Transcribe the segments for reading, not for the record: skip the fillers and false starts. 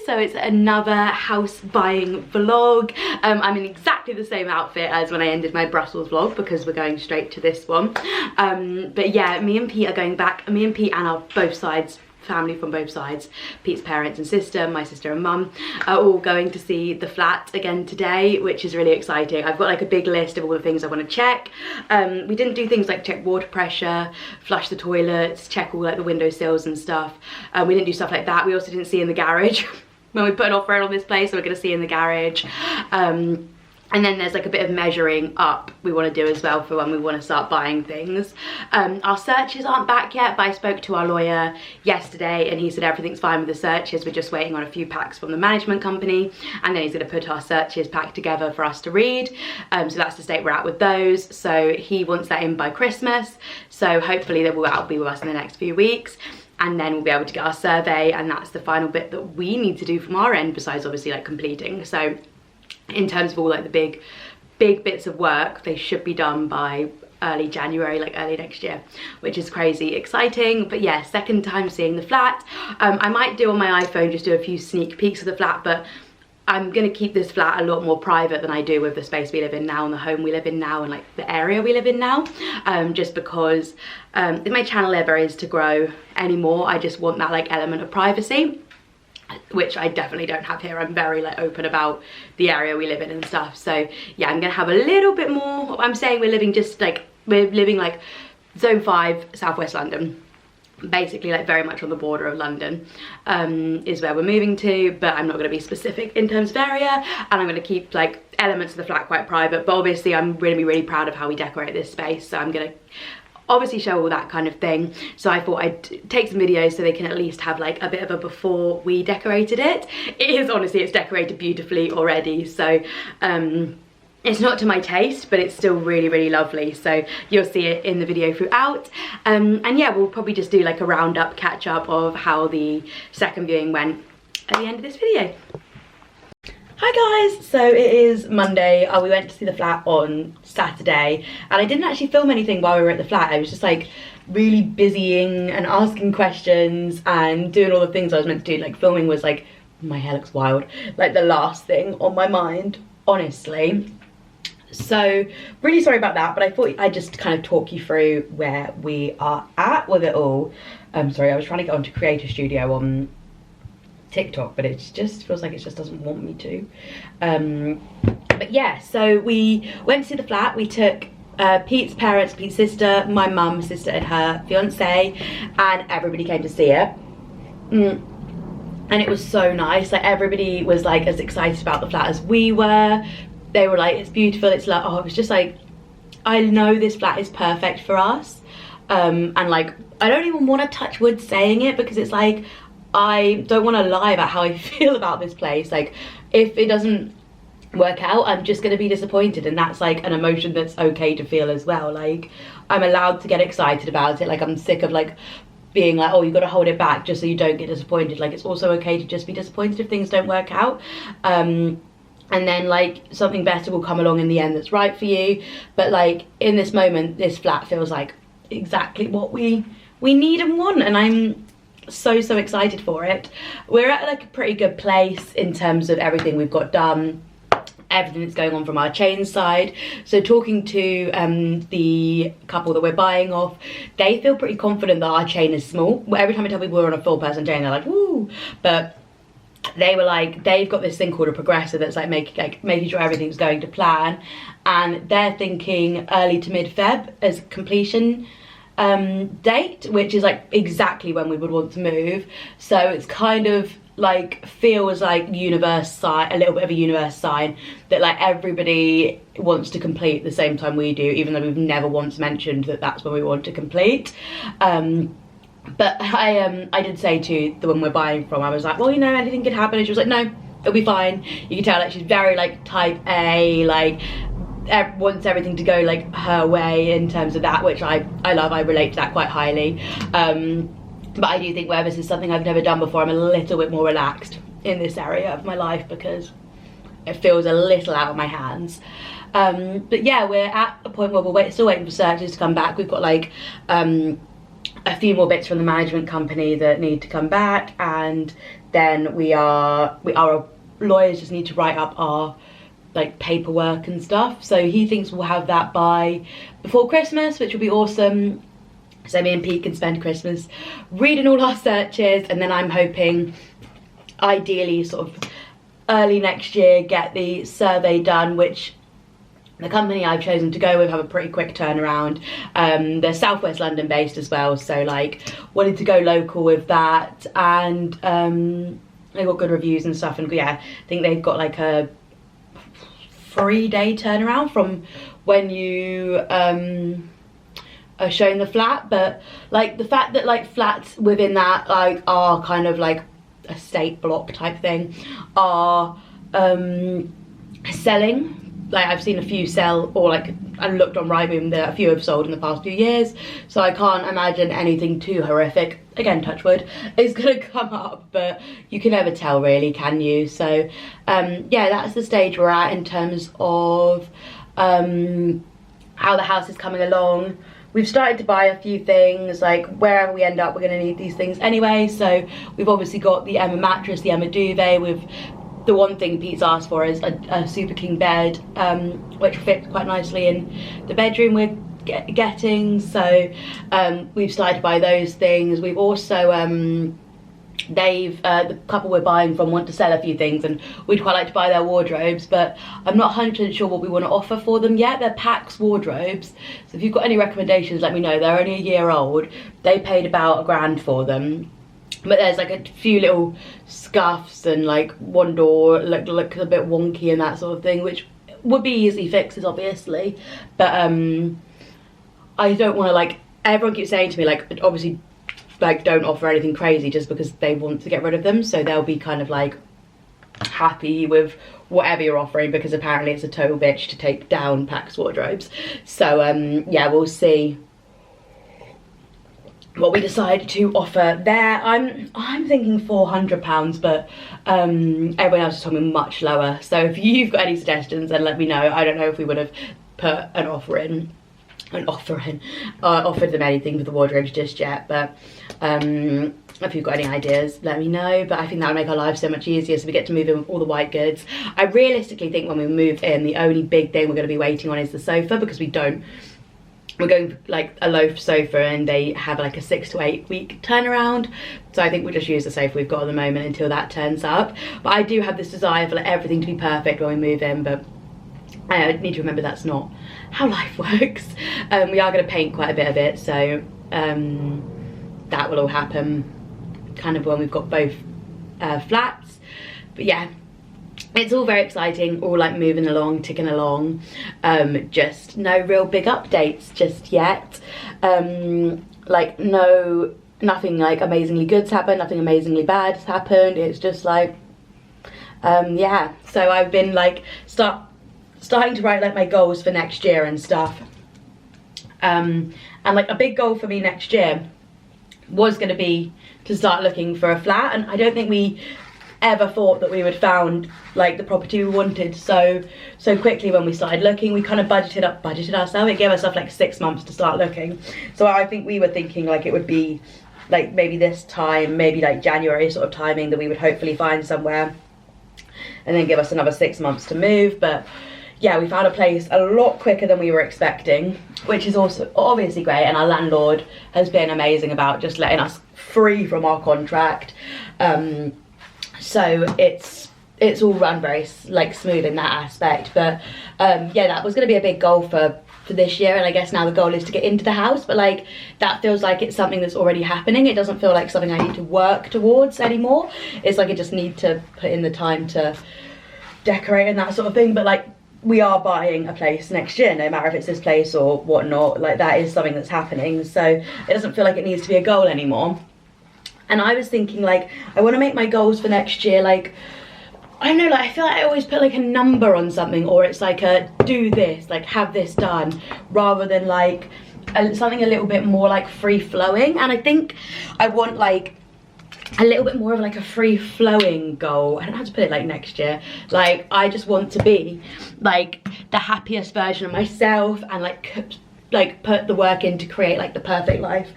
so it's another house buying vlog. I'm in exactly the same outfit as when I ended my Brussels vlog because we're going straight to this one. But yeah, me and Pete are going back. Me and Pete and our both sides, family from both sides, Pete's parents and sister, my sister and mum, are all going to see the flat again today, which is really exciting. I've got like a big list of all the things I want to check. We didn't do things like check water pressure, flush the toilets, check all like the windowsills and stuff. We didn't do stuff like that. We also didn't see in the garage when we put an offer in on this place, so we're going to see in the garage. And then there's like a bit of measuring up we want to do as well for when we want to start buying things. Our searches aren't back yet, but I spoke to our lawyer yesterday and he said everything's fine with the searches. We're just waiting on a few packs from the management company, and then he's going to put our searches pack together for us to read. So that's the state we're at with those. So he wants that in by Christmas. So hopefully that'll be with us in the next few weeks. And then we'll be able to get our survey, and that's the final bit that we need to do from our end, besides obviously like completing. So in terms of all like the big bits of work, they should be done by early January, like early next year, which is crazy exciting. But yeah, second time seeing the flat. I might do on my iPhone just do a few sneak peeks of the flat, but I'm gonna keep this flat a lot more private than I do with the space we live in now and the home we live in now and like the area we live in now, just because if my channel ever is to grow anymore, I just want that like element of privacy, which I definitely don't have here. I'm very like open about the area we live in and stuff. So yeah, I'm gonna have a little bit more. I'm saying we're living like zone 5, southwest London, basically like very much on the border of London is where we're moving to, but I'm not going to be specific in terms of area, and I'm going to keep like elements of the flat quite private. But obviously I'm going to be really proud of how we decorate this space, so I'm going to obviously show all that kind of thing. So I thought I'd take some videos so they can at least have like a bit of a before we decorated it. It is honestly, it's decorated beautifully already, so it's not to my taste, but it's still really lovely, so you'll see it in the video throughout. And yeah, we'll probably just do like a roundup catch up of how the second viewing went at the end of this video. Hi guys, so it is Monday. We went to see the flat on Saturday, and I didn't actually film anything while we were at the flat. I was just like really busying and asking questions and doing all the things I was meant to do. Like filming was like, my hair looks wild, like the last thing on my mind, honestly. So really sorry about that, but I thought I'd just kind of talk you through where we are at with it all. Sorry, I was trying to get onto Creator Studio on TikTok, but it just feels like it just doesn't want me to. But yeah, so we went to see the flat. We took Pete's parents, Pete's sister, my mum, sister and her fiance, and everybody came to see it. And it was so nice. Like everybody was like as excited about the flat as we were. They were like, it's beautiful, it's like, oh, it was just like, I know this flat is perfect for us. And like, I don't even want to touch wood saying it, because it's like, I don't want to lie about how I feel about this place. Like, if it doesn't work out, I'm just going to be disappointed, and that's like an emotion that's okay to feel as well. Like, I'm allowed to get excited about it. Like, I'm sick of like being like, oh, you got to hold it back just so you don't get disappointed. Like, it's also okay to just be disappointed if things don't work out. And then like something better will come along in the end that's right for you. But like in this moment, this flat feels like exactly what we need and want, and I'm so excited for it. We're at like a pretty good place in terms of everything we've got done, everything that's going on from our chain side. So talking to the couple that we're buying off, they feel pretty confident that our chain is small. Every time I tell people we're on a full person chain, they're like, woo. But they were like, they've got this thing called a progressor that's like making sure everything's going to plan, and they're thinking early to mid-Feb as completion date, which is like exactly when we would want to move. So it's kind of like feels like universe sign, a little bit of a universe sign that like everybody wants to complete the same time we do, even though we've never once mentioned that that's when we want to complete. But I did say to the one we're buying from, I was like, well, you know, anything could happen, and she was like, no, it'll be fine. You can tell like she's very like type A, like wants everything to go like her way in terms of that, which I love. I relate to that quite highly. But I do think where this is something I've never done before, I'm a little bit more relaxed in this area of my life because it feels a little out of my hands. But yeah, we're at a point where we're still waiting for searches to come back. We've got like a few more bits from the management company that need to come back, and then our lawyers just need to write up our like paperwork and stuff, so he thinks we'll have that by before Christmas, which will be awesome. So me and Pete can spend Christmas reading all our searches, and then I'm hoping ideally sort of early next year get the survey done, which the company I've chosen to go with have a pretty quick turnaround. They're Southwest London based as well, so like wanted to go local with that, and they got good reviews and stuff, and yeah, I think they've got like a 3-day turnaround from when you are shown the flat. But like the fact that like flats within that like are kind of like estate block type thing are selling. Like I've seen a few sell, or like I looked on Rightmove, a few have sold in the past few years, so I can't imagine anything too horrific, again touch wood, is gonna come up, but you can never tell really, can you? So yeah, that's the stage we're at in terms of how the house is coming along. We've started to buy a few things, like wherever we end up we're gonna need these things anyway. So we've obviously got the Emma mattress, the Emma duvet. The one thing Pete's asked for is a super king bed, which fits quite nicely in the bedroom we're getting. So we've started to buy those things. We've also, the couple we're buying from want to sell a few things, and we'd quite like to buy their wardrobes, but I'm not 100% sure what we want to offer for them yet. They're Pax wardrobes, so if you've got any recommendations, let me know. They're only a year old. They paid about £1,000 for them. But there's like a few little scuffs and like one door look a bit wonky and that sort of thing, which would be easy fixes obviously. But I don't want to, like, everyone keeps saying to me like obviously like don't offer anything crazy just because they want to get rid of them, so they'll be kind of like happy with whatever you're offering, because apparently it's a total bitch to take down Pax wardrobes. So yeah, we'll see what we decide to offer there. I'm thinking £400, but everyone else is talking much lower. So if you've got any suggestions, then let me know. I don't know if we would have put an offer in, offered them anything for the wardrobes just yet, but if you've got any ideas, let me know. But I think that would make our lives so much easier, so we get to move in with all the white goods. I realistically think when we move in, the only big thing we're going to be waiting on is the sofa, because we're going for like a loaf sofa, and they have like a 6 to 8 week turnaround. So I think we'll just use the sofa we've got at the moment until that turns up. But I do have this desire for like everything to be perfect when we move in, but I need to remember that's not how life works. We are going to paint quite a bit of it, so that will all happen kind of when we've got both flats. But yeah, it's all very exciting, all like moving along, ticking along. Just no real big updates just yet. Like nothing like amazingly good's happened, nothing amazingly bad's happened. It's just like yeah, so I've been like starting to write like my goals for next year and stuff. And like a big goal for me next year was going to be to start looking for a flat, and I don't think we ever thought that we would found like the property we wanted so quickly. When we started looking, we kind of budgeted ourselves. It gave ourselves like 6 months to start looking, so I think we were thinking like it would be like maybe this time, maybe like January sort of timing, that we would hopefully find somewhere and then give us another 6 months to move. But yeah, we found a place a lot quicker than we were expecting, which is also obviously great, and our landlord has been amazing about just letting us free from our contract. So it's all run very like smooth in that aspect. But yeah, that was going to be a big goal for this year, and I guess now the goal is to get into the house. But like that feels like it's something that's already happening. It doesn't feel like something I need to work towards anymore. It's like I just need to put in the time to decorate and that sort of thing. But like we are buying a place next year, no matter if it's this place or whatnot. Like that is something that's happening, so it doesn't feel like it needs to be a goal anymore. And I was thinking like I want to make my goals for next year like, I don't know, like I feel like I always put like a number on something, or it's like a do this, like have this done, rather than like something a little bit more like free flowing. And I think I want like a little bit more of like a free flowing goal. I don't know how to put it, like next year. Like I just want to be like the happiest version of myself, and like put the work in to create like the perfect life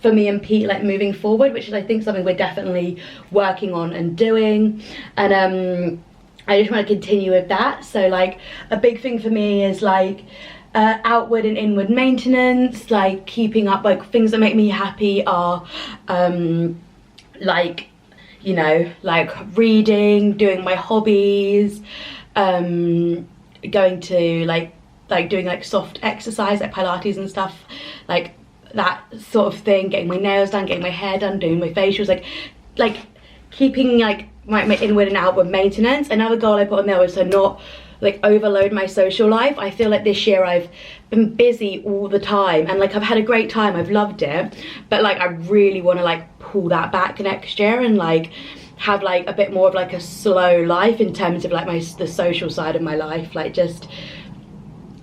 for me and Pete, like moving forward, which is I think something we're definitely working on and doing. And I just want to continue with that. So like a big thing for me is like outward and inward maintenance, like keeping up, like things that make me happy are like, you know, like reading, doing my hobbies, going to like doing like soft exercise like Pilates and stuff, like that sort of thing, getting my nails done, getting my hair done, doing my facials, like keeping like my inward and outward maintenance. Another goal I put on there was to not like overload my social life. I feel like this year I've been busy all the time, and like I've had a great time, I've loved it, but like I really want to like pull that back next year and like have like a bit more of like a slow life in terms of like the social side of my life, like just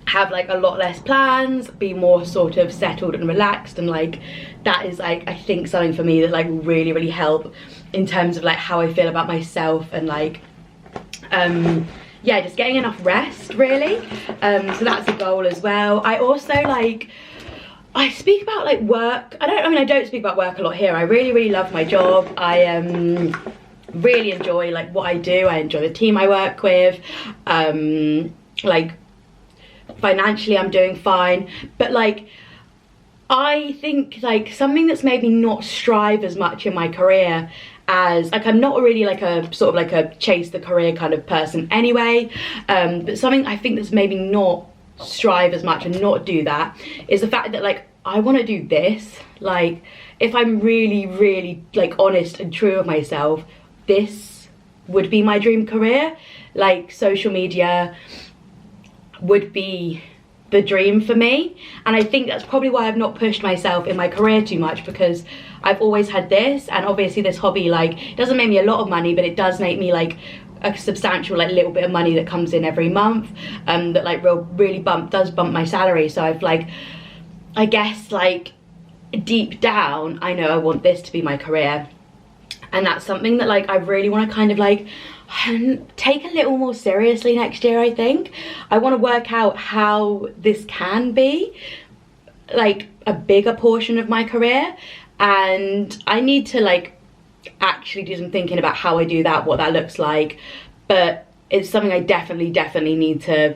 have like a lot less plans, be more sort of settled and relaxed. And like that is like I think something for me that like will really, really help in terms of like how I feel about myself, and like yeah, just getting enough rest really. So that's a goal as well. I also like, I speak about like work. I don't speak about work a lot here. I really, really love my job. I really enjoy like what I do. I enjoy the team I work with. Like financially I'm doing fine, but like I think like something that's made me not strive as much in my career as like, I'm not really like a sort of like a chase the career kind of person anyway, but something I think that's maybe not strive as much and not do that is the fact that like I want to do this. Like if I'm really, really like honest and true with myself, this would be my dream career. Like social media would be the dream for me, and I think that's probably why I've not pushed myself in my career too much, because I've always had this, and obviously this hobby like it doesn't make me a lot of money, but it does make me like a substantial like little bit of money that comes in every month, that like really does bump my salary. So I've like, I guess like deep down I know I want this to be my career, and that's something that like I really want to kind of like take a little more seriously next year. I think I want to work out how this can be like a bigger portion of my career, and I need to like actually do some thinking about how I do that, what that looks like. But it's something I definitely need to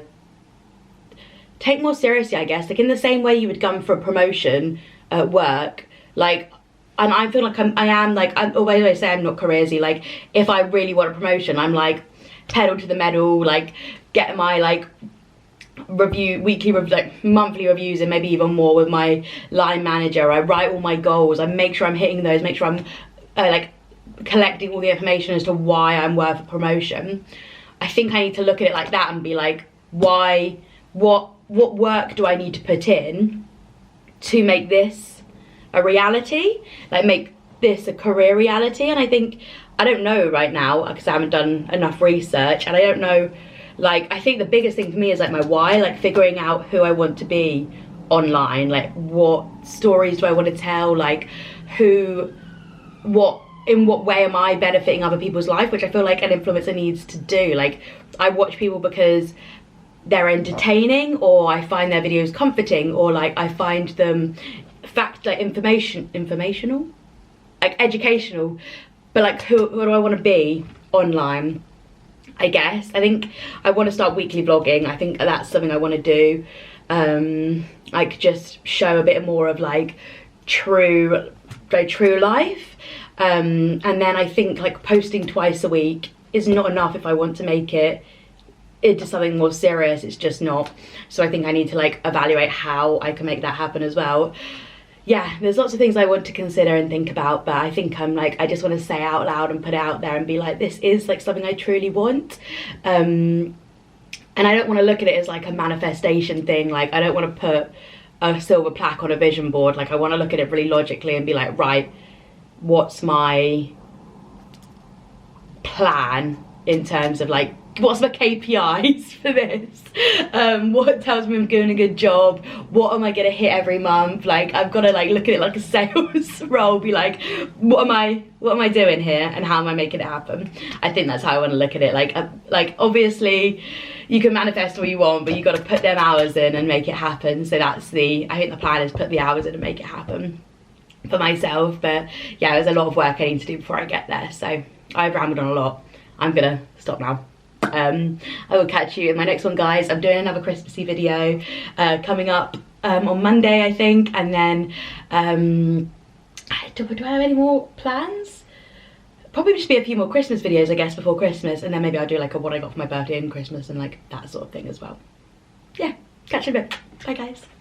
take more seriously, I guess. Like in the same way you would go for a promotion at work, like, and I feel like I am like, although I say I'm not careersy, like if I really want a promotion, I'm like pedal to the metal, like get my like weekly like monthly reviews, and maybe even more with my line manager. I write all my goals, I make sure I'm hitting those, make sure I'm like collecting all the information as to why I'm worth a promotion. I think I need to look at it like that and be like, why, what work do I need to put in to make this a reality, like make this a career reality? And I think, I don't know right now because I haven't done enough research, and I don't know, like I think the biggest thing for me is like my why, like figuring out who I want to be online, like what stories do I want to tell, like in what way am I benefiting other people's life, which I feel like an influencer needs to do. Like I watch people because they're entertaining, or I find their videos comforting, or like I find them like informational, like educational, but like who do I want to be online? I guess I think I want to start weekly vlogging. I think that's something I want to do, like just show a bit more of like true life, and then I think like posting twice a week is not enough if I want to make it into something more serious. It's just not. So I think I need to like evaluate how I can make that happen as well. Yeah, there's lots of things I want to consider and think about, but I think I'm like, I just want to say out loud and put it out there and be like, this is like something I truly want. And I don't want to look at it as like a manifestation thing. Like I don't want to put a silver plaque on a vision board. Like I want to look at it really logically and be like, right, what's my plan in terms of like, what's my KPIs for this? What tells me I'm doing a good job? What am I gonna hit every month? Like I've got to like look at it like a sales role, be like, what am I doing here, and how am I making it happen? I think that's how I want to look at it. Like obviously you can manifest what you want, but you got to put them hours in and make it happen. So that's I think the plan is put the hours in and make it happen. for myself. But yeah, there's a lot of work I need to do before I get there, so I've rambled on a lot. I'm gonna stop now. I will catch you in my next one, guys. I'm doing another Christmassy video coming up on Monday, I think, and then do I have any more plans? Probably just be a few more Christmas videos, I guess, before Christmas, and then maybe I'll do like a what I got for my birthday and Christmas and like that sort of thing as well. Yeah, catch you in a bit. Bye, guys.